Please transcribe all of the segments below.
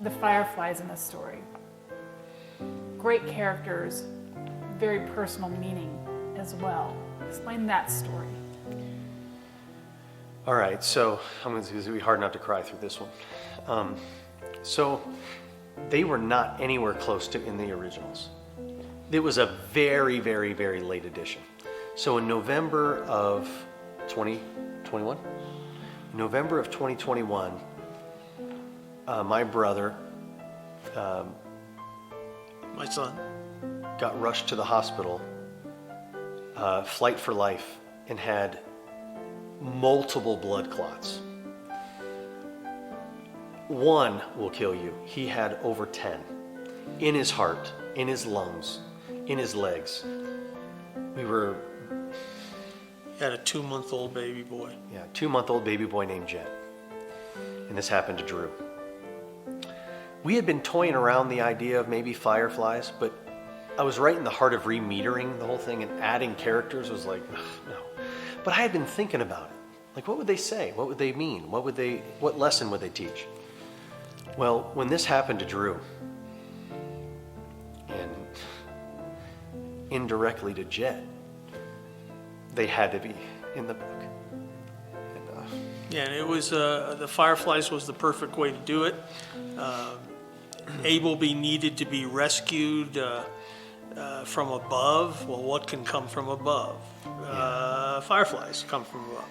the fireflies in this story. Great characters, very personal meaning as well. Explain that story. All right, so it's going to be hard not to cry through this one. So they were not anywhere close to in the originals. It was a very, very, very late edition. So in November of 2021, my brother, My son. got rushed to the hospital, flight for life, and had multiple blood clots. One will kill you. He had over 10 in his heart, in his lungs, in his legs. He had a 2-month-old baby boy. Yeah, 2-month-old baby boy named Jett. And this happened to Drew. We had been toying around the idea of maybe fireflies, but I was right in the heart of remetering the whole thing, and adding characters was like, ugh, no. But I had been thinking about it. Like, what would they say? What would they mean? What lesson would they teach? Well, when this happened to Drew, and indirectly to Jett, they had to be in the book. And, Yeah, and it was, the fireflies was the perfect way to do it. Abel needed to be rescued from above. Well, what can come from above? Fireflies come from above.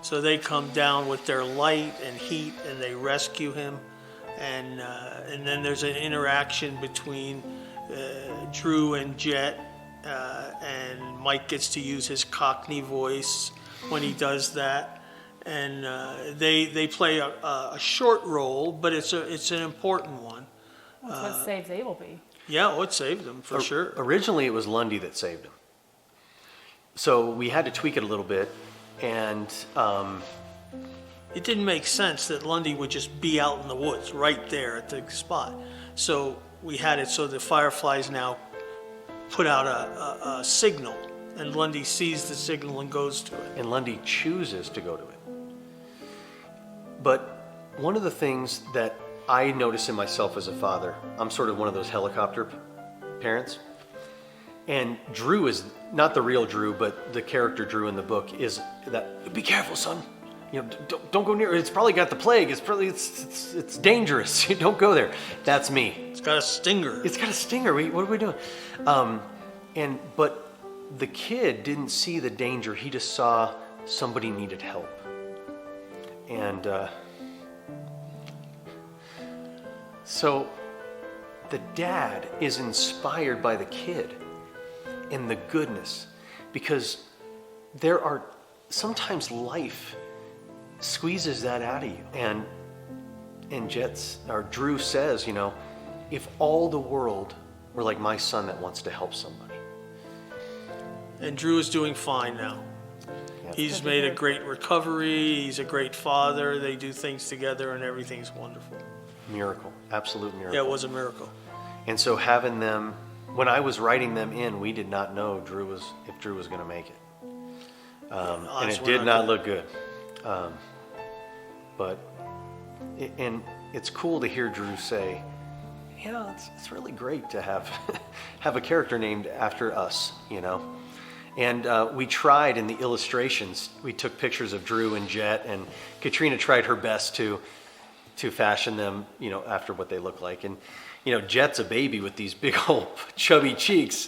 So they come down with their light and heat, and they rescue him. And then there's an interaction between Drew and Jett, and Mike gets to use his Cockney voice when he does that. And they play a short role, but it's an important one. That's what saves Appleby. Yeah, it saved them for sure. Originally, it was Lundy that saved him. So we had to tweak it a little bit, and It didn't make sense that Lundy would just be out in the woods right there at the spot. So we had it so the fireflies now put out a signal, and Lundy sees the signal and goes to it. and Lundy chooses to go to it. But one of the things that I notice in myself as a father, I'm sort of one of those helicopter parents. And Drew is not the real Drew, but the character Drew in the book is that, be careful, son. You know, don't go near. It's probably got the plague. It's dangerous. Don't go there. That's me. It's got a stinger. It's got a stinger. What are we doing? But the kid didn't see the danger. He just saw somebody needed help. And so the dad is inspired by the kid and the goodness, because there are sometimes life squeezes that out of you. And Drew says, you know, if all the world were like my son that wants to help somebody. And Drew is doing fine now. Yeah. He's made a great recovery. He's a great father. They do things together, and everything's wonderful. Miracle, absolute miracle. Yeah, it was a miracle. And so having them, when I was writing them in, we did not know if Drew was going to make it. And it did not look good. And it's cool to hear Drew say, you know, it's really great to have have a character named after us, you know. And we tried in the illustrations, we took pictures of Drew and Jett, and Katrina tried her best to fashion them, you know, after what they look like. And, you know, Jett's a baby with these big old chubby cheeks.